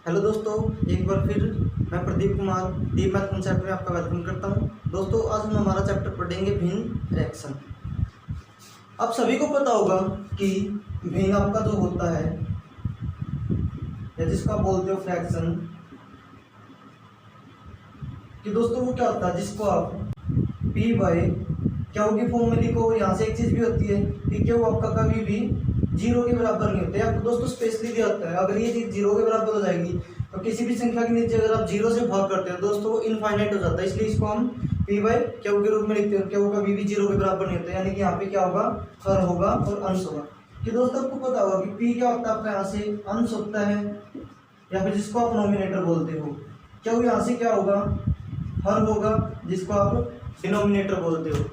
Hello दोस्तों, एक बार फिर मैं Pradeep Kumar deep math concept में आपका वेलकम करता हूं। दोस्तों, आज हम हमारा चैप्टर पढ़ेंगे भिन्न रिएक्शन। आप सभी को पता होगा कि भिन्न आपका जो होता है या जिसको आप बोलते हो फ्रैक्शन, कि दोस्तों वो क्या होता है जिसको आप पी बाय क्या की फॉर्म में लिखो। यहाँ से एक चीज़ भी होती है कि क्या वो आपका कभी भी जीरो के बराबर नहीं होता है। आपको दोस्तों स्पेशली दिया होता है, अगर ये चीज़ जीरो के बराबर हो जाएगी तो किसी भी संख्या के नीचे अगर आप जीरो से भाग करते हो दोस्तों वो इनफाइनाइट हो जाता है। इसलिए इसको हम पी बाय क्यू के रूप में लिखते हैं। क्यू कभी भी जीरो के बराबर नहीं होता, यानी कि यहाँ पे क्या होगा, हर होगा और अंश होगा। कि दोस्तों आपको पता होगा कि पी क्या होता है आपका, यहाँ से अंश होता है या फिर जिसको आप नोमिनेटर बोलते हो। क्यू यहाँ से क्या होगा, हर होगा, जिसको आप डिनोमिनेटर बोलते हो।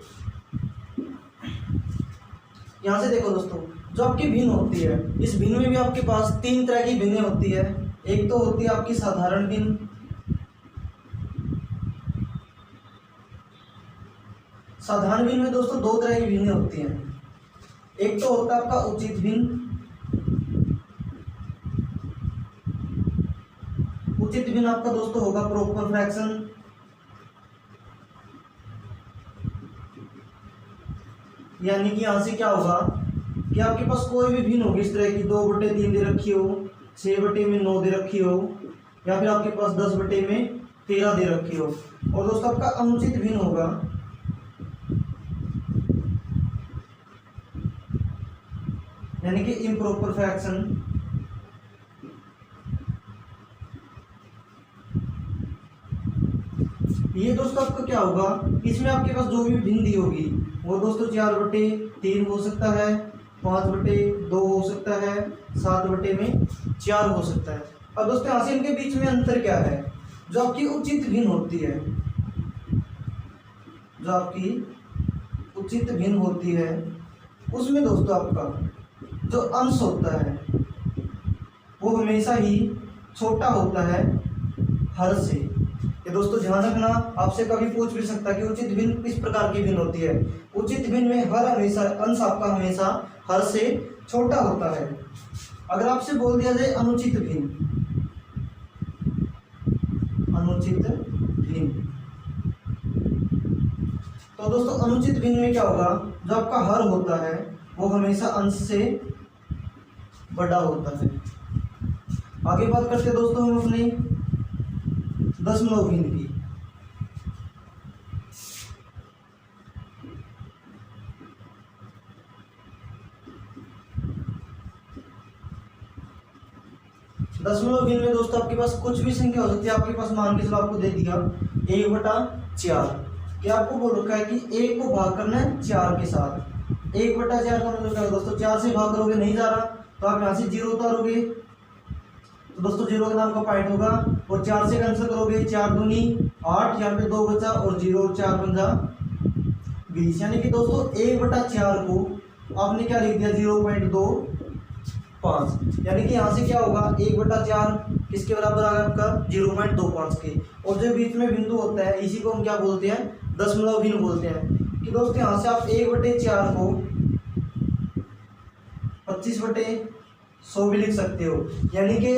यहाँ से देखो दोस्तों, जो आपकी भिन्न होती है, इस भिन्न में भी आपके पास तीन तरह की भिन्नें होती है। एक तो होती है आपकी साधारण भिन्न, साधारण भिन्न में दोस्तों दो तरह की भिन्नें होती हैं। एक तो होता है आपका उचित भिन्न। उचित भिन्न आपका दोस्तों होगा प्रॉपर फ्रैक्शन, यानी कि यहां से क्या होगा कि आपके पास कोई भी भिन्न होगी इस तरह की 2/3 दे रखी हो, 6/9 दे रखी हो, या फिर आपके पास 10/13 दे रखी हो। और दोस्तों आपका अनुचित भिन्न होगा, यानी कि इम्प्रॉपर फ्रैक्शन। ये दोस्तों आपका क्या होगा, इसमें आपके पास जो भी भिन्न दी होगी वो दोस्तों 4/3 हो सकता है, 5/2 हो सकता है, 7/4 हो सकता है। अब दोस्तों यहाँ से इनके बीच में अंतर क्या है, जो आपकी उचित भिन्न होती है, जो आपकी उचित भिन्न होती है उसमें दोस्तों आपका जो अंश होता है वो हमेशा ही छोटा होता है हर से। ये दोस्तों ध्यान रखना, आपसे कभी पूछ भी सकता है कि उचित भिन्न किस प्रकार की भिन्न होती है। उचित भिन्न में हर हमेशा अंश आपका हमेशा हर से छोटा होता है। अगर आपसे बोल दिया जाए अनुचित भिन्न, अनुचित भिन्न, तो दोस्तों अनुचित भिन्न में क्या होगा, जो आपका हर होता है वो हमेशा अंश से बड़ा होता है। आगे बात करते हैं दोस्तों हम अपनी दशमलव भिन्न की। दशमलव भिन्न में दोस्तों आपके पास कुछ भी संख्या हो सकती है। आपके पास मान के चलो आपको दे दिया 1/4, क्या आपको बोल रखा है कि 1 को भाग करना है 4 के साथ। 1/4 का मतलब क्या है दोस्तों, 4 से भाग करोगे नहीं जा रहा तो आप यहाँ से 0 उतारोगे, तो दोस्तों 0 के नाम का पॉइंट होगा, और 4 से कैंसिल करोगे, 4 दूनी 8, यहाँ पे 2 बचा और 0 और 4 बन जा 20। यानी कि दोस्तों 1/4 को आपने क्या लिख दिया, 0.25। यानी कि यहाँ से क्या होगा, 1/4 किसके बराबर आ गया आपका, 0.25 के। और जो बीच में बिंदु होता है इसी को हम क्या बोलते हैं, दशमलव भिन्न बोलते हैं। कि दोस्तों यहाँ से आप 1/4 को 25/100 भी लिख सकते हो, यानी कि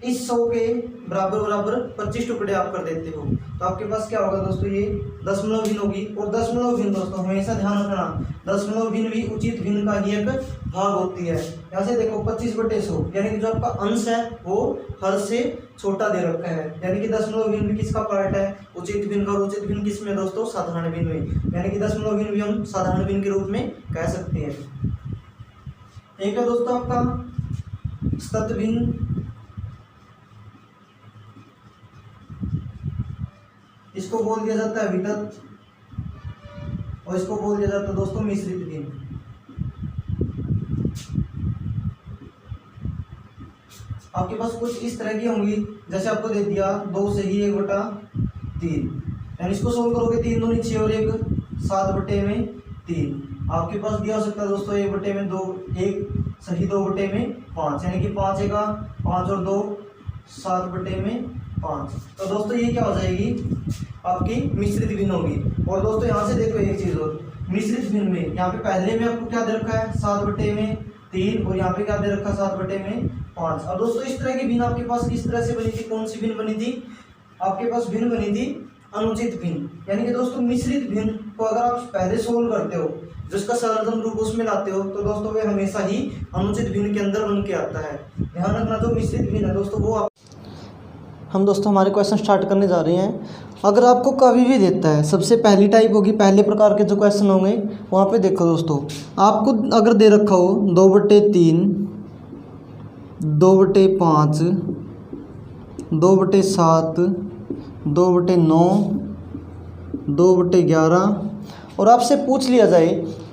इस 100 के बराबर बराबर 25 टुकड़े आप कर देते हो, तो आपके पास क्या होगा दोस्तों, ये दशमलव भिन्न होगी। और दशमलव भिन्न दोस्तों हमेशा ध्यान रखना, दशमलव भिन्न भी उचित भिन्न का ही एक भाग होती है। यहाँ से देखो 25/100, यानी कि जो आपका अंश है वो हर से छोटा दे रखा है, यानी कि दशमलव भिन्न भी किसका पार्ट है, उचित भिन्न का। और उचित भिन्न किसमें दोस्तों, साधारण भिन्न में, यानी कि दशमलव भिन्न भी हम साधारण भिन्न के रूप में कह सकते हैं। एक है दोस्तों आपका सत भिन्न, इसको बोल दिया जाता है वितत, और इसको बोल दिया जाता है दोस्तों मिश्रित भिन्न। आपके पास कुछ इस तरह की होंगी, जैसे आपको दे दिया 2 से ही 1/3, यानी इसको सोल्व करोगे 3 दूनी 6 और 1 7/3। आपके पास दिया हो सकता है दोस्तों 1/2, 1 सही 2/5, यानी कि 5 का 5 और 2 7/5। तो दोस्तों ये क्या हो जाएगी, आपकी मिश्रित भिन्न होगी। और दोस्तों यहाँ से देखो एक चीज और, मिश्रित भिन्न में यहाँ पे पहले में आपको क्या दे रखा है, 7/3, और यहाँ पे क्या दे रखा है, 7/5। 5। अब दोस्तों इस तरह की भिन्न आपके पास किस तरह से बनी थी, कौन सी भिन्न बनी थी, आपके पास भिन्न बनी थी अनुचित भिन्न। यानी कि दोस्तों मिश्रित भिन्न को अगर आप पहले सोल्व करते हो, जिसका सरलतम रूप उसमें लाते हो, तो दोस्तों वे हमेशा ही अनुचित भिन्न के अंदर बन के आता है। ध्यान रखना, जो मिश्रित भिन्न है दोस्तों वो हम दोस्तों हमारे क्वेश्चन स्टार्ट करने जा रहे हैं। अगर आपको कभी भी देता है, सबसे पहली टाइप होगी, पहले प्रकार के जो क्वेश्चन होंगे वहाँ पे देखो दोस्तों, आपको अगर दे रखा हो 2/3, 2/5, 2/7, 2/9, 2/11 और आपसे पूछ लिया जाए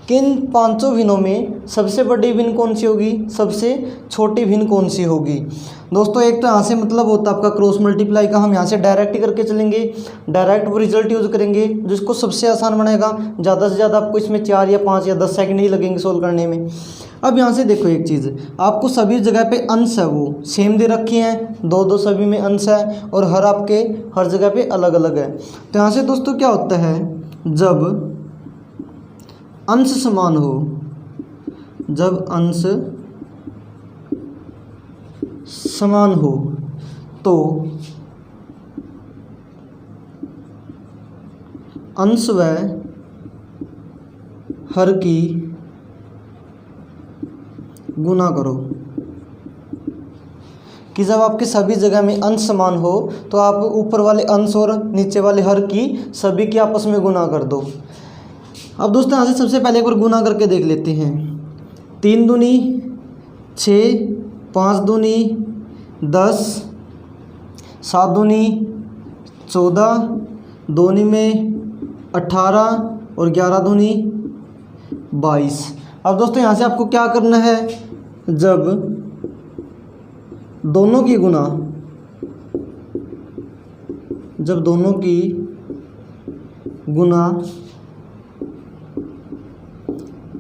कि इन पांचों भिन्नों में सबसे बड़ी भिन्न कौन सी होगी, सबसे छोटी भिन्न कौन सी होगी। दोस्तों एक तो यहाँ से मतलब होता है आपका क्रॉस मल्टीप्लाई का, हम यहाँ से डायरेक्ट ही करके चलेंगे, डायरेक्ट वो रिजल्ट यूज़ करेंगे जिसको सबसे आसान बनेगा। ज़्यादा से ज़्यादा आपको इसमें 4 या 5 या 10 सेकंड ही लगेंगे सोल्व करने में। अब यहाँ से देखो एक चीज़, आपको सभी जगह पे अंश है वो सेम दे रखी हैं, 2 सभी में अंश है और हर जगह पे अलग अलग है। तो यहाँ से दोस्तों क्या होता है, जब अंश समान हो, जब अंश समान हो तो अंश व हर की गुना करो। कि जब आपके सभी जगह में अंश समान हो तो आप ऊपर वाले अंश और नीचे वाले हर की सभी की आपस में गुना कर दो। अब दोस्तों यहाँ से सबसे पहले एक बार गुना करके देख लेते हैं। 3 दूनी 6, 5 दूनी 10, 7 दूनी 14, 2 में 18 और 11 दूनी 22। अब दोस्तों यहाँ से आपको क्या करना है, जब दोनों की गुना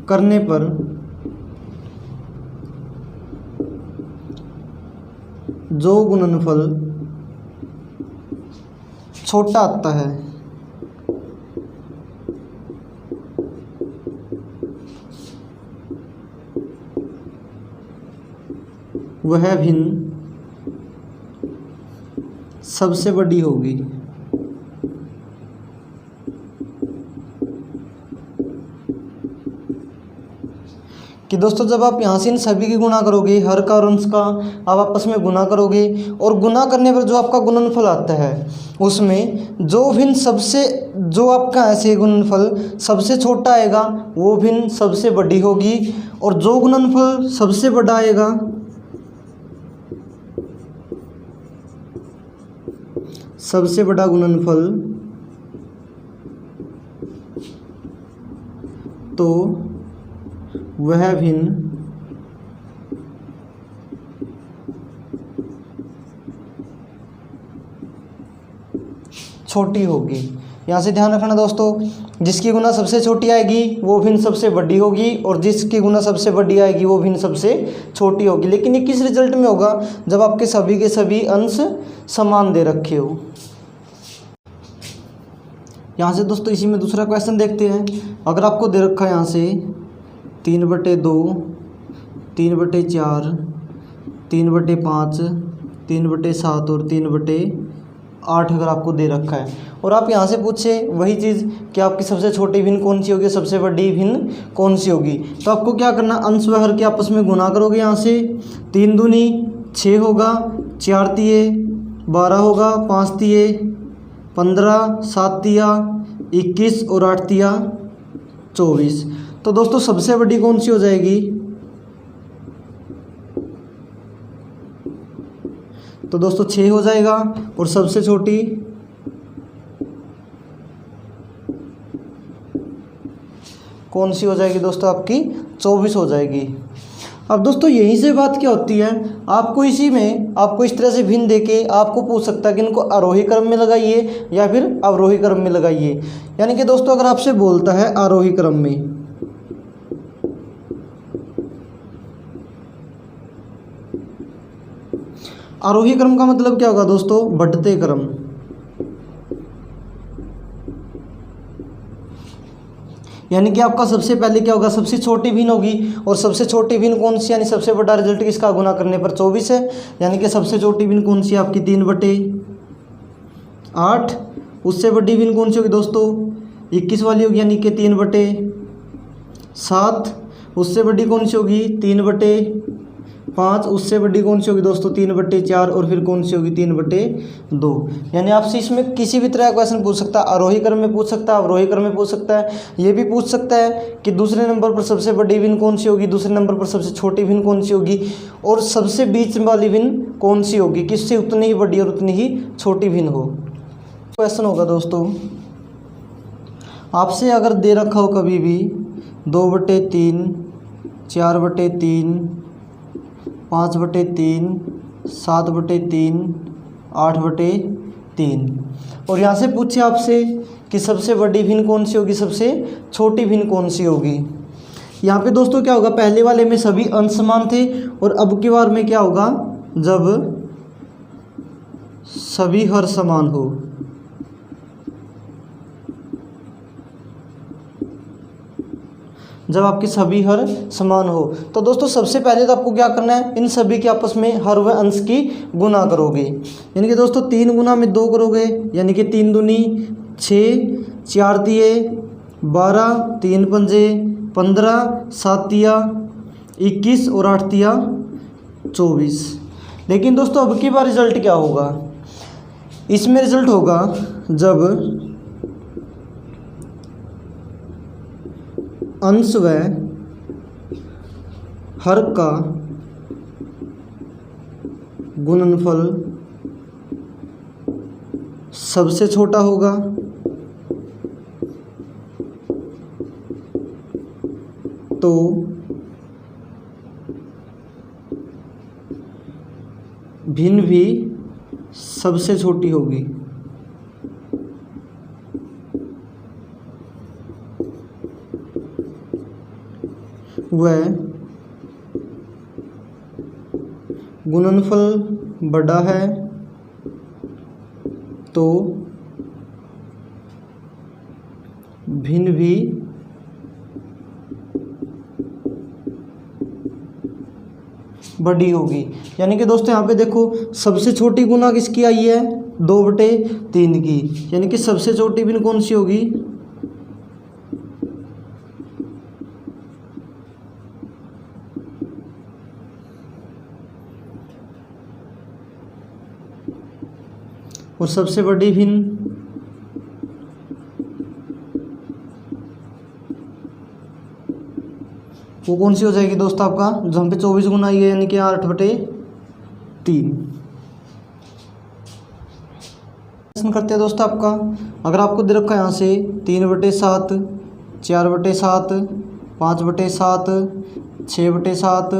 करने पर जो गुणनफल छोटा आता है वह भिन्न सबसे बड़ी होगी। कि दोस्तों जब आप यहाँ से इन सभी की गुना करोगे, हर का और अंश का आप आपस में गुना करोगे और गुना करने पर जो आपका गुणनफल आता है उसमें जो आपका ऐसे गुणनफल सबसे छोटा आएगा वो भिन्न सबसे बड़ी होगी, और जो गुणनफल सबसे बड़ा आएगा सबसे बड़ा गुणनफल तो वह भिन्न छोटी होगी। यहाँ से ध्यान रखना दोस्तों, जिसकी गुना सबसे छोटी आएगी वो भिन्न सबसे बड़ी होगी और जिसकी गुना सबसे बड़ी आएगी वो भिन्न सबसे छोटी होगी। लेकिन ये किस रिजल्ट में होगा, जब आपके सभी के सभी अंश समान दे रखे हो। यहाँ से दोस्तों इसी में दूसरा क्वेश्चन देखते हैं। अगर आपको दे रखा है यहाँ से 3/2, 3/4, 3/5, 3/7 और 3/8 अगर आपको दे रखा है और आप यहाँ से पूछे वही चीज़ कि आपकी सबसे छोटी भिन्न कौन सी होगी, सबसे बड़ी भिन्न कौन सी होगी, तो आपको क्या करना, अंश व हर के आपस में गुना करोगे। यहाँ से 3 दूनी 6 होगा, 4 तिये 12 होगा, 5 तिये 15, 7 तिया 21 और 8 तिया 24। तो दोस्तों सबसे बड़ी कौन सी हो जाएगी, तो दोस्तों 6 हो जाएगा और सबसे छोटी कौन सी हो जाएगी दोस्तों, आपकी 24 हो जाएगी। अब दोस्तों यहीं से बात क्या होती है, आपको इस तरह से भिन्न देके आपको पूछ सकता है कि इनको आरोही क्रम में लगाइए या फिर अवरोही क्रम में लगाइए। यानी कि दोस्तों अगर आपसे बोलता है आरोही क्रम में, आरोही क्रम का मतलब क्या होगा दोस्तों, बढ़ते क्रम। यानी कि आपका सबसे पहले क्या होगा, सबसे छोटी भिन्न होगी, और सबसे छोटी भिन्न कौन सी, यानी सबसे बड़ा रिजल्ट किसका, गुना करने पर 24 है। यानी कि सबसे छोटी भिन्न कौन सी है आपकी 3/8। उससे बड़ी भिन्न कौन सी होगी दोस्तों 21 वाली होगी, यानी कि 3/7। उससे बड़ी कौन सी होगी 3/5। उससे बड़ी कौन सी होगी दोस्तों 3/4, और फिर कौन सी होगी 3/2। यानी आपसे इसमें किसी भी तरह का क्वेश्चन पूछ सकता है, आरोही क्रम में पूछ सकता है, अवरोही क्रम में पूछ सकता है। ये भी पूछ सकता है कि दूसरे नंबर पर सबसे बड़ी भिन्न कौन सी होगी, दूसरे नंबर पर सबसे छोटी भिन्न कौन सी होगी, और सबसे बीच वाली भिन्न कौन सी होगी, किससे उतनी ही बड़ी और उतनी ही छोटी भिन्न हो। क्वेश्चन होगा दोस्तों, आपसे अगर दे रखा हो कभी भी 2/3, 4/3, 5/3, 7/3, 8/3, और यहाँ से पूछे आपसे कि सबसे बड़ी भिन्न कौन सी होगी, सबसे छोटी भिन्न कौन सी होगी। यहाँ पे दोस्तों क्या होगा, पहले वाले में सभी अंश समान थे, और अब की बार में क्या होगा, जब सभी हर समान हो। जब आपके सभी हर समान हो तो दोस्तों सबसे पहले तो आपको क्या करना है, इन सभी के आपस में हर व अंश की गुना करोगे। यानी कि दोस्तों 3 गुना में 2 करोगे, यानी कि 3 दूनी 6, 4 तिये 12, 3 पंजे 15, 7 तिया 21 और 8 तिया 24। लेकिन दोस्तों अब की बार रिजल्ट क्या होगा, इसमें रिजल्ट होगा जब अंश व हर का गुणनफल सबसे छोटा होगा, तो भिन्न भी सबसे छोटी होगी। वह गुणनफल बड़ा है तो भिन्न भी बड़ी होगी। यानी कि दोस्तों यहाँ पे देखो सबसे छोटी गुना किसकी आई है 2/3 की, यानी कि सबसे छोटी भिन्न कौन सी होगी, और सबसे बड़ी भिन्न वो कौन सी हो जाएगी दोस्तों आपका, जहाँ पे 24 गुना आई है, यानी कि 8/3। करते हैं दोस्तों आपका, अगर आपको दे रखा है यहाँ से 3/7, 4/7, 5/7, 6/7,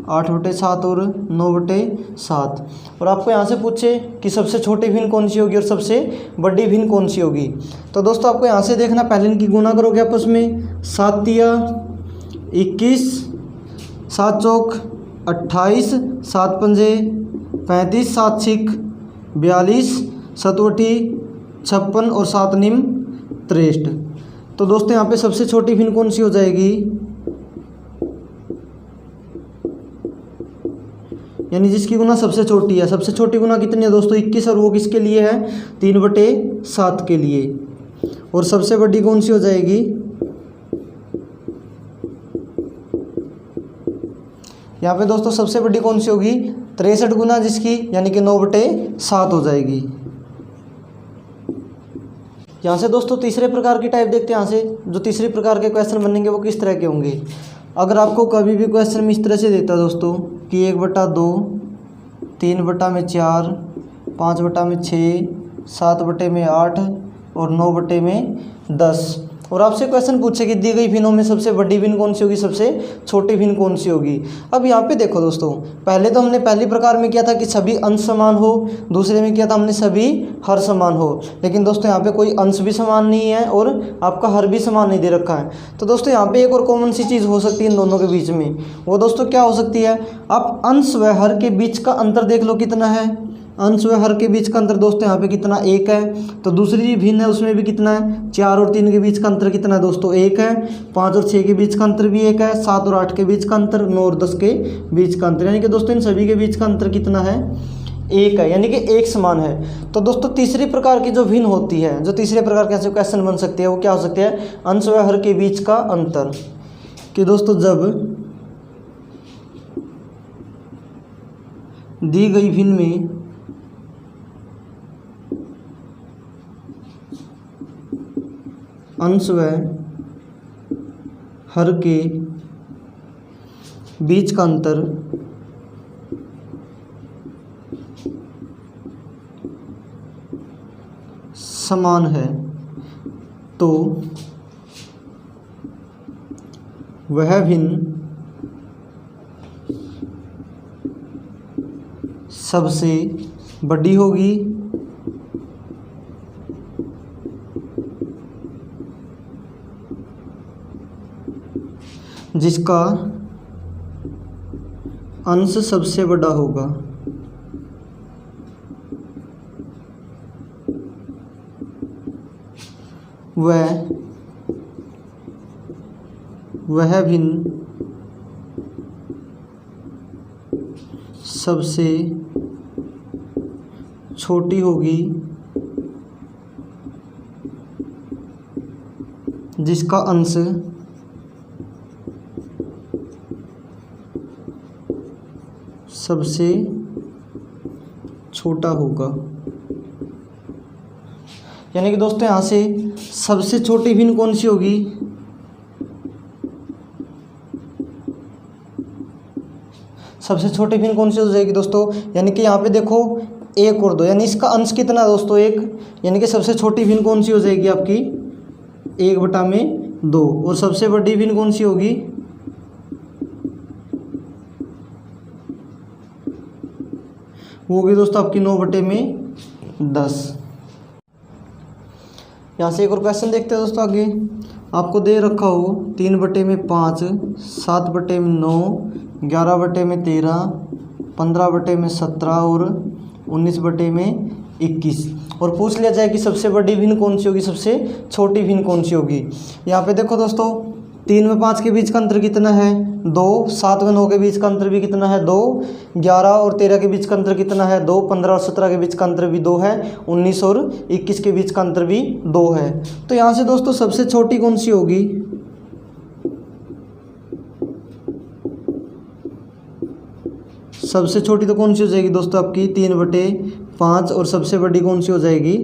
8/7 और 9/7, और आपको यहाँ से पूछे कि सबसे छोटी भिन्न कौन सी होगी और सबसे बड़ी भिन्न कौन सी होगी। तो दोस्तों आपको यहाँ से देखना, पहले इनकी गुना करोगे आपस में, 7 तिया 21, 7 चौक 28, 7 पंजे 35, 7 छिक 42, 7 वठी 56 और 7 निम 63। तो दोस्तों यहाँ पे सबसे छोटी भिन्न कौन सी हो जाएगी, यानी जिसकी गुना सबसे छोटी है। सबसे छोटी गुना कितनी है दोस्तों 21, और वो किसके लिए है 3/7 के लिए। और सबसे बड़ी कौन सी हो जाएगी, यहाँ पे दोस्तों सबसे बड़ी कौन सी होगी 63 गुना जिसकी, यानी कि 9/7 हो जाएगी। यहाँ से दोस्तों तीसरे प्रकार की टाइप देखते हैं। यहाँ से जो तीसरे प्रकार के क्वेश्चन बनेंगे वो किस तरह के होंगे। अगर आपको कभी भी क्वेश्चन में इस तरह से देता दोस्तों कि 1/2, 3/4, 5/6, 7/8 और 9/10, और आपसे क्वेश्चन पूछे कि दी गई भिन्नों में सबसे बड़ी भिन्न कौन सी होगी, सबसे छोटी भिन्न कौन सी होगी। अब यहाँ पे देखो दोस्तों, पहले तो हमने पहली प्रकार में किया था कि सभी अंश समान हो, दूसरे में किया था हमने सभी हर समान हो। लेकिन दोस्तों यहाँ पे कोई अंश भी समान नहीं है और आपका हर भी समान नहीं दे रखा है। तो दोस्तों यहाँ पे एक और कॉमन सी चीज़ हो सकती है इन दोनों के बीच में, वो दोस्तों क्या हो सकती है, आप अंश व हर के बीच का अंतर देख लो कितना है। अंश व हर के बीच का अंतर दोस्तों यहाँ पे कितना 1 है। तो दूसरी भिन्न है उसमें भी कितना है, 4 और 3 के बीच का अंतर कितना है दोस्तों 1 है। 5 और 6 के बीच का अंतर भी 1 है। 7 और 8 के बीच का अंतर, 9 और 10 के बीच का अंतर, यानी कि दोस्तों इन सभी के बीच का अंतर कितना है 1 है, यानी कि एक समान है। तो दोस्तों तीसरी प्रकार की जो भिन्न होती है, जो तीसरे प्रकार के क्वेश्चन बन सकती है वो क्या हो सकती है, अंश व हर के बीच का अंतर। कि दोस्तों जब दी गई भिन्न में अंश व हर के बीच का अंतर समान है तो वह भिन्न सबसे बड़ी होगी जिसका अंश सबसे बड़ा होगा। वह भिन्न सबसे छोटी होगी जिसका अंश सबसे छोटा होगा। यानी कि दोस्तों यहाँ से सबसे छोटी भिन्न कौन सी होगी, सबसे छोटी भिन्न कौन सी हो जाएगी दोस्तों, यानी कि यहाँ पे देखो 1 और 2, यानी इसका अंश कितना है दोस्तों 1, यानी कि सबसे छोटी भिन्न कौन सी हो जाएगी आपकी 1/2। और सबसे बड़ी भिन्न कौन सी होगी, वो होगी दोस्तों आपकी 9/10। यहाँ से एक और क्वेश्चन देखते हैं दोस्तों आगे। आपको दे रखा हो 3/5, 7/9, 11/13, 15/17 और 19/21, और पूछ लिया जाए कि सबसे बड़ी भिन्न कौन सी होगी, सबसे छोटी भिन्न कौन सी होगी। यहाँ पे देखो दोस्तों 3 व 5 के बीच का अंतर कितना है 2, 7 व 9 के बीच का अंतर भी कितना है 2, 11 और 13 के बीच का अंतर कितना है 2, 15 और 17 के बीच का अंतर भी 2 है, 19 और 21 के बीच का अंतर भी 2 है। तो यहाँ से दोस्तों सबसे छोटी कौन सी होगी, सबसे छोटी तो कौन सी हो जाएगी दोस्तों आपकी 3/5, और सबसे बड़ी कौन सी हो जाएगी,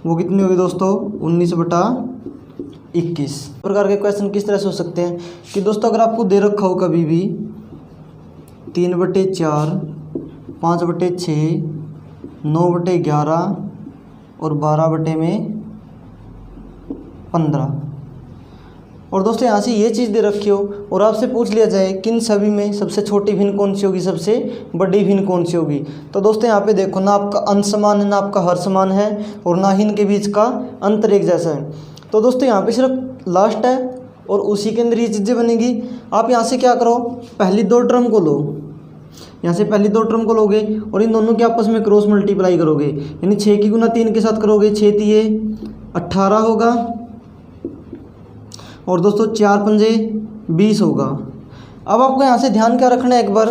वो कितनी होगी दोस्तों 19/21। प्रकार के क्वेश्चन किस तरह से हो सकते हैं कि दोस्तों अगर आपको दे रखा हो कभी भी 3/4, 5/6, 9/11 और 12/15, और दोस्तों यहाँ से ये चीज़ दे रखी हो और आपसे पूछ लिया जाए कि इन सभी में सबसे छोटी भिन्न कौन सी होगी, सबसे बड़ी भिन्न कौन सी होगी। तो दोस्तों यहाँ पे देखो ना आपका अंश समान है, ना आपका हर समान है, और ना ही इनके बीच का अंतर एक जैसा है। तो दोस्तों यहाँ पे सिर्फ लास्ट है और उसी के अंदर ये चीज़ें बनेगी। आप यहाँ से क्या करो, पहली 2 टर्म को लो, यहाँ से पहली 2 टर्म को लोगे और इन दोनों के आपस में क्रॉस मल्टीप्लाई करोगे, यानी 6 की गुना 3 के साथ करोगे, 6 तिये 18 होगा, और दोस्तों 4 पंजे 20 होगा। अब आपको यहाँ से ध्यान क्या रखना है एक बार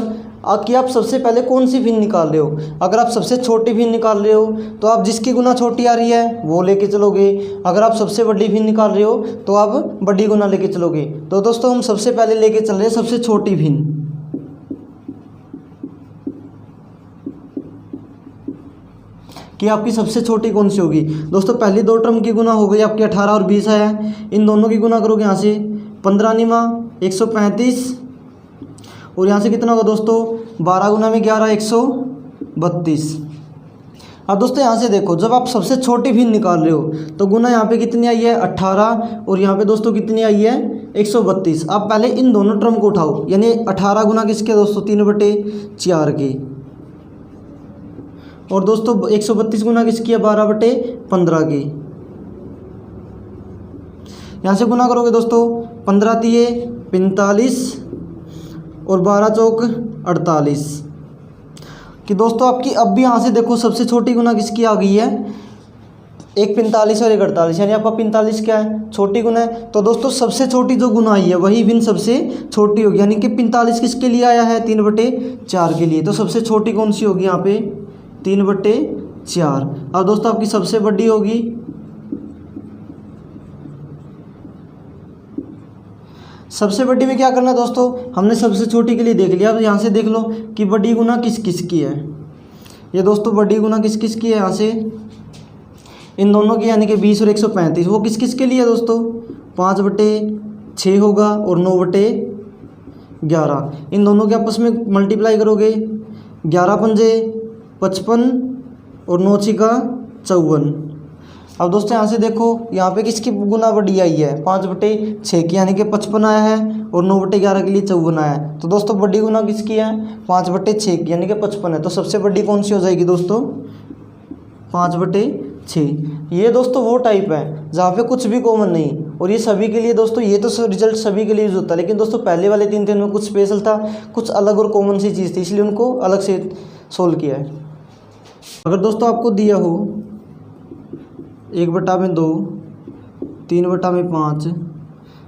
कि आप सबसे पहले कौन सी भिन्न निकाल रहे हो। अगर आप सबसे छोटी भिन्न निकाल रहे हो तो आप जिसकी गुना छोटी आ रही है वो लेके चलोगे, अगर आप सबसे बड़ी भिन्न निकाल रहे हो तो आप बड़ी गुना लेके चलोगे। तो दोस्तों हम सबसे पहले लेके चल रहे हैं सबसे छोटी भिन्न, कि आपकी सबसे छोटी कौन सी होगी। दोस्तों पहली 2 टर्म की गुना हो गई आपकी 18 और 20 है, इन दोनों की गुना करोगे यहाँ से 15 निमा 135, और यहाँ से कितना होगा दोस्तों 12 गुना में 11 132। अब दोस्तों यहाँ से देखो जब आप सबसे छोटी भिन्न निकाल रहे हो तो गुना यहाँ पे कितनी आई है 18, और यहाँ पे दोस्तों कितनी आई है 132। आप पहले इन दोनों टर्म को उठाओ, यानी 18 गुना किसके दोस्तों 3/4 की, और दोस्तों 132 गुना किसकी है 12/15 की। यहाँ से गुना करोगे दोस्तों 15 तिये 45 और 12 चौक 48 कि दोस्तों आपकी अब भी यहाँ से देखो सबसे छोटी गुना किसकी आ गई है, एक 45 और एक 48, यानी आपका 45 क्या है, छोटी गुना है। तो दोस्तों सबसे छोटी जो गुना आई है वही भिन्न सबसे छोटी होगी, यानी कि 45 किसके लिए आया है, 3/4 के लिए। तो सबसे छोटी कौन सी होगी यहाँ पे, 3/4। अब दोस्तों आपकी सबसे बड़ी होगी, सबसे बड़ी में क्या करना है दोस्तों, हमने सबसे छोटी के लिए देख लिया। अब यहाँ से देख लो कि बड़ी गुना किस किस की है। ये दोस्तों बड़ी गुना किस किस की है, यहाँ से इन दोनों की, यानी कि 20 और 135, वो किस किस के लिए है दोस्तों, 5/6 होगा और 9/11। इन दोनों के आपस में मल्टीप्लाई करोगे, 11 पंजे 55 और 9 छिका 54। अब दोस्तों यहाँ से देखो यहाँ पे किसकी गुना बड़ी आई है, 5/6 की, यानी कि 55 आया है और 9/11 के लिए 54 आया है। तो दोस्तों बड़ी गुना किसकी है, 5/6 की, यानी कि 55 है। तो सबसे बड़ी कौन सी हो जाएगी दोस्तों, 5/6। ये दोस्तों वो टाइप है जहाँ पे कुछ भी कॉमन नहीं, और ये सभी के लिए दोस्तों, ये तो रिजल्ट सभी के लिए यूज होता है, लेकिन दोस्तों पहले वाले 3 में कुछ स्पेशल था, कुछ अलग और कॉमन सी चीज़ थी, इसलिए उनको अलग से सोल्व किया है। अगर दोस्तों आपको दिया हो 1/2, 3/5,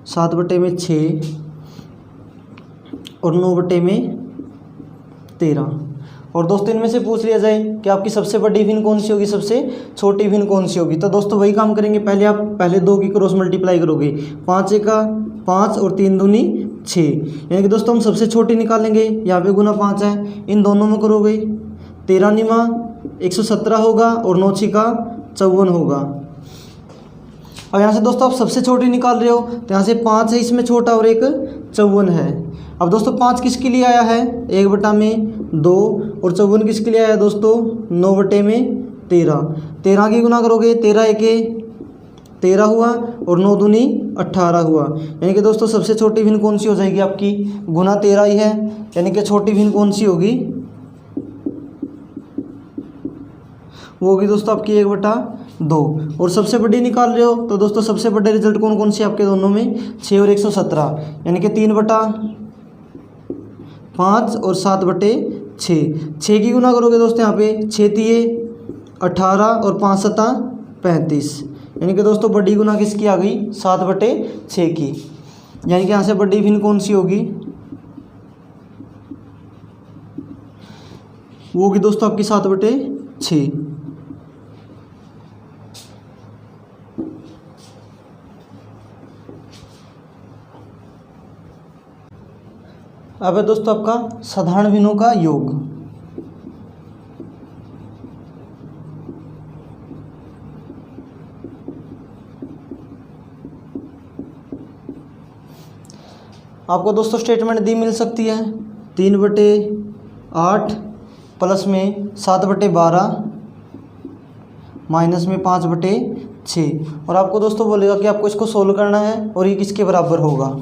7/6 और 9/13, और दोस्तों इनमें से पूछ लिया जाए कि आपकी सबसे बड़ी भिन्न कौन सी होगी, सबसे छोटी भिन्न कौन सी होगी। तो दोस्तों वही काम करेंगे, पहले आप पहले 2 की क्रॉस मल्टीप्लाई करोगे, 5 का 5 और 3 दूनी 6, यानी कि दोस्तों हम सबसे छोटी निकालेंगे, यहाँ पे गुना 5 है, इन दोनों में करोगे 13 निमा 117 होगा और 9 छिका 54 होगा। अब यहाँ से दोस्तों आप सबसे छोटी निकाल रहे हो, तो यहाँ से 5 है इसमें छोटा और एक 54 है। अब दोस्तों 5 किसके लिए आया है, 1/2, और 54 किसके लिए आया है दोस्तों, 9/13। 13 की गुना करोगे, 13 एके 13 हुआ और 9 दूनी 18 हुआ, यानी कि दोस्तों सबसे छोटी भिन्न कौन सी हो जाएगी आपकी, गुना 13 ही है, यानी कि छोटी भिन्न कौन सी होगी, वो होगी दोस्तों आपकी 1/2। और सबसे बड़ी निकाल रहे हो, तो दोस्तों सबसे बड़े रिजल्ट कौन कौन से आपके दोनों में, 6 और 117, यानी कि 3/5 और 7/6। 6 की गुना करोगे दोस्तों यहाँ पे, 6 तिये 18 और 5 सता 35, यानी कि दोस्तों बड़ी गुना किसकी आ गई, 7/6 की, यानी कि यहाँ से बड़ी भिन्न कौन सी होगी, वो होगी दोस्तों आपकी 7/6। अब है दोस्तों आपका साधारण भिन्नों का योग। आपको दोस्तों स्टेटमेंट दी मिल सकती है, 3/8 प्लस में 7/12 माइनस में 5/6, और आपको दोस्तों बोलेगा कि आपको इसको सोल्व करना है और ये किसके बराबर होगा।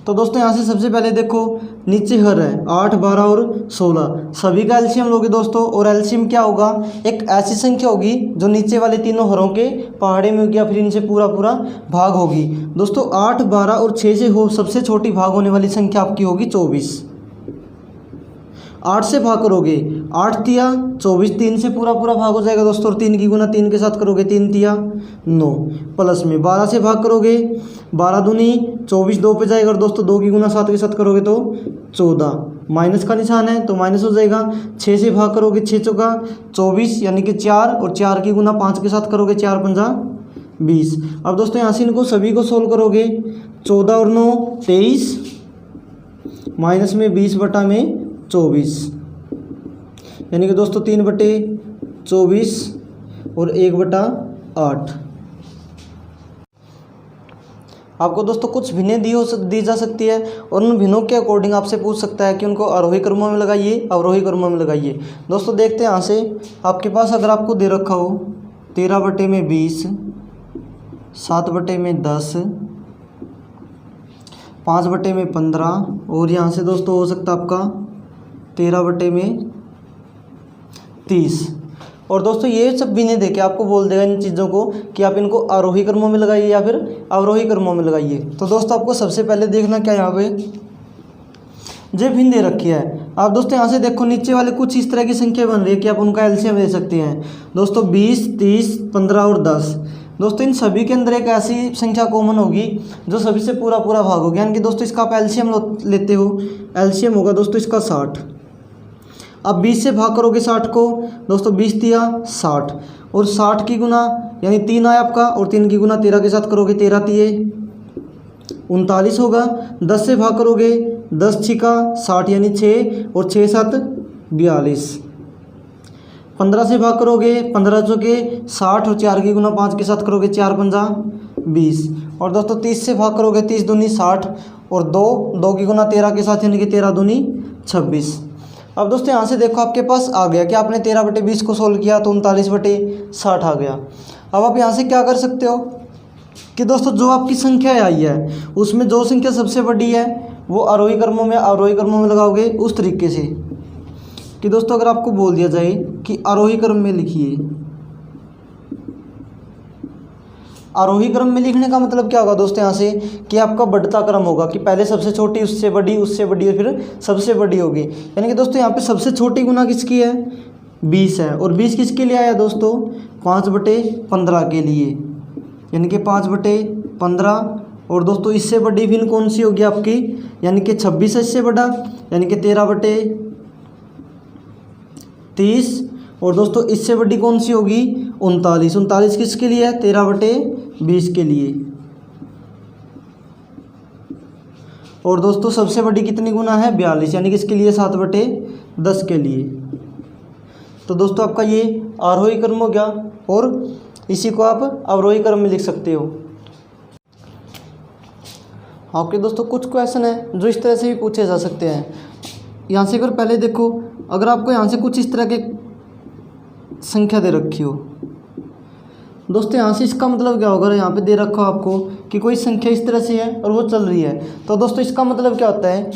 तो दोस्तों यहाँ से सबसे पहले देखो नीचे हर है 8, 12 और 16, सभी का एलसीएम लोगे दोस्तों, और एलसीएम क्या होगा, एक ऐसी संख्या होगी जो नीचे वाले तीनों हरों के पहाड़े में होगी या फिर इनसे पूरा पूरा भाग होगी। दोस्तों 8, 12 और 6 से हो सबसे छोटी भाग होने वाली संख्या आपकी होगी 24। 8 से भाग करोगे, 8 तिया 24, 3 से पूरा पूरा भाग हो जाएगा दोस्तों, और 3 की गुना 3 के साथ करोगे, 3 तिया 9, प्लस में 12 से भाग करोगे, 12 दूनी 24, 2 पे जाएगा, और दोस्तों 2 की गुना 7 के साथ करोगे तो 14, माइनस का निशान है तो माइनस हो जाएगा। 6 से भाग करोगे, 6 चौका 24, यानी कि 4, और 4 की गुना 5 के साथ करोगे, 4 पंजा 20। अब दोस्तों यहाँ से इनको सभी को सोल्व करोगे, 14 और 9 23, माइनस में 20/24, यानी कि दोस्तों 3/24 और 1/8। आपको दोस्तों कुछ भिन्नें दी जा सकती है, और उन भिन्नों के अकॉर्डिंग आपसे पूछ सकता है कि उनको आरोही क्रमों में लगाइए, अवरोही क्रमों में लगाइए। दोस्तों देखते हैं यहाँ से, आपके पास अगर आपको दे रखा हो 13/20, 7/10, 5/15, और यहाँ से दोस्तों हो सकता है आपका 13/30। और दोस्तों ये सब भी नहीं देके आपको बोल देगा इन चीज़ों को कि आप इनको आरोही क्रमों में लगाइए या फिर अवरोही क्रमों में लगाइए। तो दोस्तों आपको सबसे पहले देखना क्या, यहाँ पे जो भिन्न दे रखी है। आप दोस्तों यहाँ से देखो नीचे वाले कुछ इस तरह की संख्या बन रही है कि आप उनका एलसीएम ले सकते हैं दोस्तों 20, 30, 15 और 10। दोस्तों इन सभी के अंदर एक ऐसी संख्या कॉमन होगी जो सभी से पूरा पूरा भाग होगा, यानी कि दोस्तों इसका आप एलसीएम लेते हो, एलसीएम होगा दोस्तों इसका 60। अब 20 से भाग करोगे 60 को दोस्तों, 20 दिया 60 और 60 की गुना यानी 3 आया आपका, और 3 की गुना 13 के साथ करोगे, 13 तिये 39 होगा। 10 से भाग करोगे 10 छिका 60 यानी 6 और 6 7 42। 15 से भाग करोगे 15 चौके 60 और 4 की गुना 5 के साथ करोगे, 4 पंजा 20। और दोस्तों 30 से भाग करोगे 30 दूनी 60 और 2 की गुना 13 के साथ यानी कि 13 दूनी 26। अब दोस्तों यहाँ से देखो आपके पास आ गया कि आपने 13/20 को सोल्व किया तो 39/60 आ गया। अब आप यहाँ से क्या कर सकते हो कि दोस्तों जो आपकी संख्या आई है उसमें जो संख्या सबसे बड़ी है वो आरोही क्रमों में लगाओगे उस तरीके से कि दोस्तों अगर आपको बोल दिया जाए कि आरोही क्रम में लिखिए, आरोही क्रम में लिखने का मतलब क्या होगा दोस्तों यहाँ से कि आपका बढ़ता क्रम होगा कि पहले सबसे छोटी, उससे बड़ी और फिर सबसे बड़ी होगी। यानी कि दोस्तों यहाँ पे सबसे छोटी गुना किसकी है 20 है, और 20 किसके लिए आया दोस्तों 5/15 के लिए, यानी कि 5/15। और दोस्तों इससे बड़ी भिन्न कौन सी होगी आपकी, यानी कि 26 है इससे बड़ा, यानी कि 13/30। और दोस्तों इससे बड़ी कौन सी होगी 39 किसके लिए है 13/20 के लिए। और दोस्तों सबसे बड़ी कितनी गुना है 42, यानी कि इसके लिए 7/10 के लिए। तो दोस्तों आपका ये आरोही क्रम हो गया और इसी को आप अवरोही क्रम में लिख सकते हो। आपके दोस्तों कुछ क्वेश्चन है जो इस तरह से भी पूछे जा सकते हैं। यहाँ से अगर पहले देखो, अगर आपको यहाँ से कुछ इस तरह के संख्या दे रखी हो दोस्तों, यहाँ से इसका मतलब क्या होगा, यहाँ पे दे रखा हो आपको कि कोई संख्या इस तरह से है और वो चल रही है, तो दोस्तों इसका मतलब क्या होता है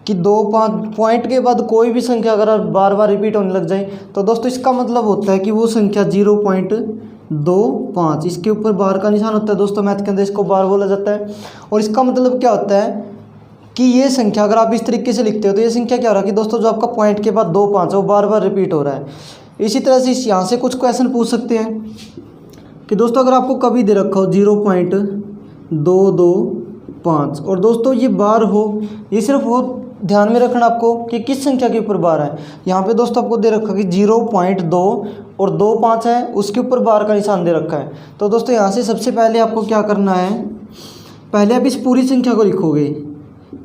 कि 2-5 पॉइंट के बाद कोई भी संख्या अगर बार बार रिपीट होने लग जाए तो दोस्तों इसका मतलब होता है कि वो संख्या 0.25 इसके ऊपर बार का निशान होता है दोस्तों, मैथ के अंदर इसको बार बोला जाता है। और इसका मतलब क्या होता है कि ये संख्या अगर आप इस तरीके से लिखते हो तो ये संख्या क्या हो रहा है कि दोस्तों जो आपका पॉइंट के बाद 2-5 वो बार बार रिपीट हो रहा है। इसी तरह से यहाँ से कुछ क्वेश्चन पूछ सकते हैं कि दोस्तों अगर आपको कभी दे रखा हो 0.225 और दोस्तों ये बार हो, ये सिर्फ वो ध्यान में रखना आपको कि किस संख्या के ऊपर बार है। यहाँ पे दोस्तों आपको दे रखा कि 0.2 और 25 है, उसके ऊपर बार का निशान दे रखा है। तो दोस्तों यहाँ से सबसे पहले आपको क्या करना है, पहले आप इस पूरी संख्या को लिखोगे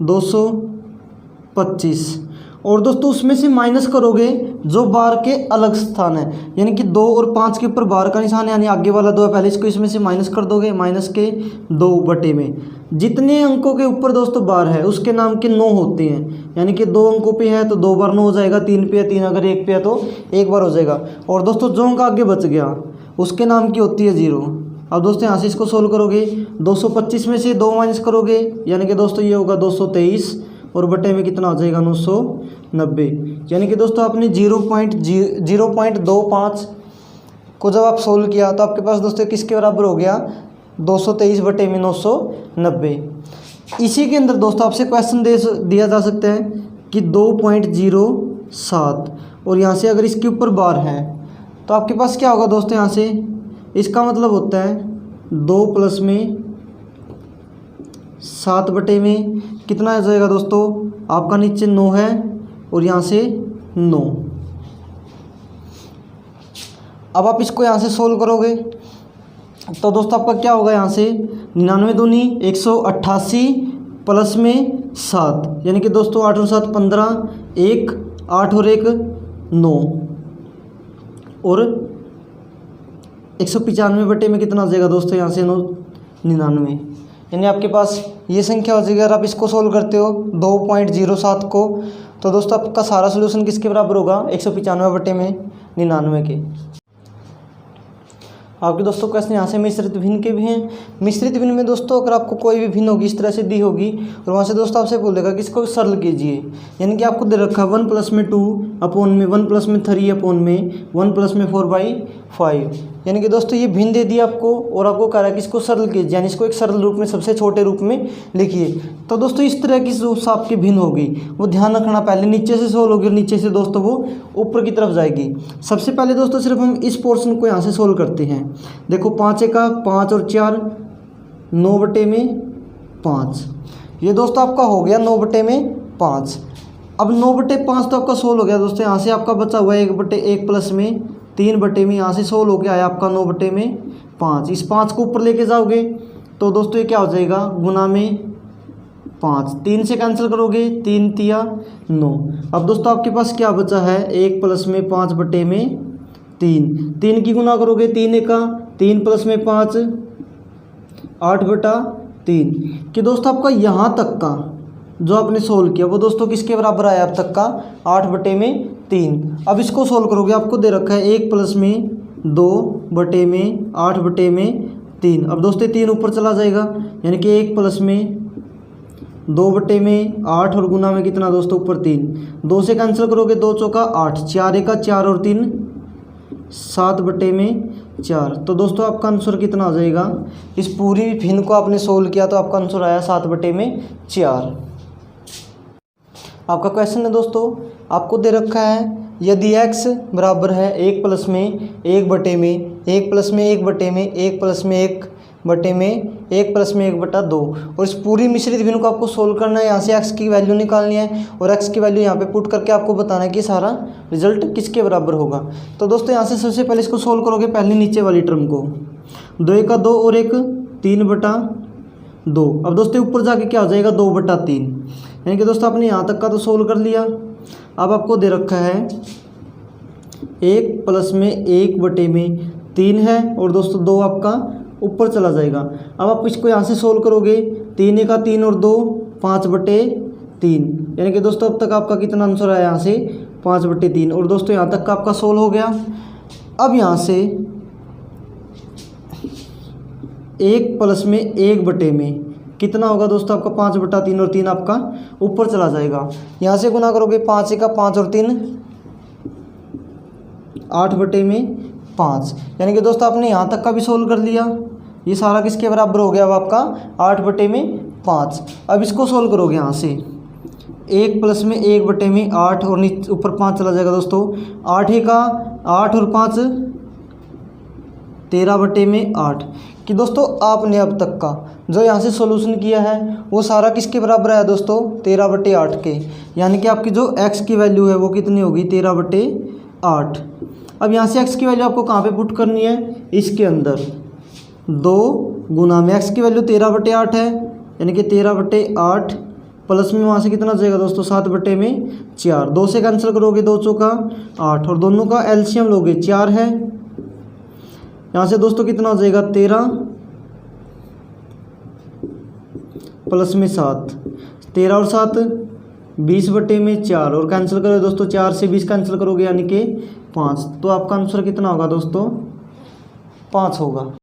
225 और दोस्तों उसमें से माइनस करोगे जो बार के अलग स्थान है, यानी कि 2 और 5 के ऊपर बार का निशान है, यानी आगे वाला 2 है, पहले इसको इसमें से माइनस कर दोगे, माइनस के 2 में जितने अंकों के ऊपर दोस्तों बार है उसके नाम के 9 होते हैं, यानी कि 2 अंकों पे है तो 2 बार 9 हो जाएगा, 3 पे है 3, अगर 1 पे है तो 1 बार हो जाएगा। और दोस्तों जो अंक आगे बच गया उसके नाम की होती है 0। अब दोस्तों यहाँ से इसको सोल्व करोगे, 225 में से 2 माइनस करोगे, यानी कि दोस्तों ये होगा 223 और बटे में कितना हो जाएगा 990, यानी कि दोस्तों आपने 0.25 को जब आप सोल्व किया तो आपके पास दोस्तों किसके बराबर हो गया 223 बटे में 990। इसी के अंदर दोस्तों आपसे क्वेश्चन दिया जा सकता है कि 2.07 और यहाँ से अगर इसके ऊपर बार है तो आपके पास क्या होगा दोस्तों, यहाँ से इसका मतलब होता है 2 प्लस में 7 बटे में कितना आ जाएगा दोस्तों, आपका नीचे 9 है और यहाँ से 9। अब आप इसको यहाँ से सोल्व करोगे तो दोस्तों आपका क्या होगा, यहाँ से 99 दूनी 188 प्लस में 7, यानी कि दोस्तों 8 और 7 15, 1 8 और 1 9 और 195 बटे में कितना आ जाएगा दोस्तों, यहाँ से 99, यानी आपके पास ये संख्या हो जाएगी। अगर आप इसको सोल्व करते हो 2.07 को तो दोस्तों आपका सारा सोल्यूशन किसके बराबर होगा 195 बटे में 99 के। आपके दोस्तों क्वेश्चन यहाँ से मिश्रित भिन्न के भी हैं। मिश्रित भिन्न में दोस्तों अगर आपको कोई भी भिन्न होगी इस तरह से दी होगी और वहाँ से दोस्तों आपसे बोलेगा कि इसको सरल कीजिए, यानी कि आपको दे रखा है 1 प्लस में 2 अपॉन में 1 प्लस में 3 अपॉन में 1 प्लस में 4/5। यानी कि दोस्तों ये भिन्न दे दिया आपको और आपको कह रहा है कि इसको सरल कीजिए, यानी इसको एक सरल रूप में, सबसे छोटे रूप में लिखिए। तो दोस्तों इस तरह की जो आपकी भिन्न होगी वो ध्यान रखना, पहले नीचे से सोल्व होगी और नीचे से दोस्तों वो ऊपर की तरफ जाएगी। सबसे पहले दोस्तों सिर्फ हम इस पोर्शन को यहाँ से सोल्व करते हैं। देखो 5 का 5 और 4 9/5। ये दोस्तों आपका हो गया 9/5। अब 9/5 तो आपका सोल्व हो गया दोस्तों। यहाँ से आपका बचा हुआ है 1/1 प्लस में 3/में, यहाँ से सोल्व हो गया है आपका 9/5। इस 5 को ऊपर लेके जाओगे तो दोस्तों ये क्या हो जाएगा, गुना में 5, 3 से कैंसिल करोगे 3 तिया 9। अब दोस्तों आपके पास क्या बचा है, 1 प्लस में 5/3। 3 की गुना करोगे 3 का 3 प्लस में 5 8/3। कि दोस्तों आपका यहाँ तक का जो आपने सोल्व किया वो दोस्तों किसके बराबर आया अब तक का, 8/3। अब इसको सोल्व करोगे, आपको दे रखा है 1 प्लस में 2/8/3। अब दोस्तों 3 ऊपर चला जाएगा, यानी कि 1 प्लस में 2/8 और गुना में कितना दोस्तों ऊपर 3। 2 से कैंसिल करोगे 2 चौका 8, 4 का 4 और 3 7/4। तो दोस्तों आपका आंसर कितना हो जाएगा, इस पूरी भिन्न को आपने सोल्व किया तो आपका आंसर आया 7/4। आपका क्वेश्चन है दोस्तों, आपको दे रखा है यदि x बराबर है 1 प्लस में 1/1 प्लस में 1/1 1 प्लस में 1/1 1 प्लस में 1/2 और इस पूरी मिश्रित भिन्न को आपको सोल्व करना है। यहाँ से x की वैल्यू निकालनी है और x की वैल्यू यहाँ पे पुट करके आपको बताना है कि सारा रिजल्ट किसके बराबर होगा। तो दोस्तों यहाँ से सबसे पहले इसको सोल्व करोगे, पहले नीचे वाली टर्म को, 2 का 2 और 1 3/2। अब दोस्तों ऊपर जाके क्या हो जाएगा 2/3। यानी कि दोस्तों आपने यहाँ तक का तो सोल्व कर लिया। अब आपको दे रखा है 1 प्लस में 1/3 है और दोस्तों 2 आपका ऊपर चला जाएगा। अब आप इसको यहाँ से सोल्व करोगे, 3 का 3 और 2 5/3। यानी कि दोस्तों अब तक आपका कितना आंसर आया यहाँ से 5/3 और दोस्तों यहाँ तक का आपका सोल्व हो गया। अब यहाँ से 1 प्लस में 1/में कितना होगा दोस्तों आपका 5/3 और 3 आपका ऊपर चला जाएगा। यहाँ से गुना करोगे 5 का 5 और 3 8/5। यानी कि दोस्तों आपने यहाँ तक का भी सोल्व कर लिया। ये सारा किसके बराबर हो गया अब आपका 8/5। अब इसको सोल्व करोगे यहाँ से 1 प्लस में 1/8 और नीचे ऊपर 5 चला जाएगा दोस्तों। 8 का 8 और 5 13/8। कि दोस्तों आपने अब तक का जो यहाँ से सॉल्यूशन किया है वो सारा किसके बराबर है दोस्तों 13/8 के। यानी कि आपकी जो x की वैल्यू है वो कितनी होगी 13/8। अब यहाँ से x की वैल्यू आपको कहाँ पे पुट करनी है, इसके अंदर 2 गुना में x की वैल्यू 13/8 है, यानी कि 13/8 प्लस में वहाँ से कितना जाएगा दोस्तों 7/4। 2 से कैंसिल करोगे 2 चौका 8 और दोनों का एलसीएम लोगे 4 है। यहाँ से दोस्तों कितना हो जाएगा 13 प्लस में 7, 13 और 7 20/4 और कैंसिल करोगे दोस्तों 4 से 20 कैंसिल करोगे यानी कि 5। तो आपका आंसर कितना होगा दोस्तों 5 होगा।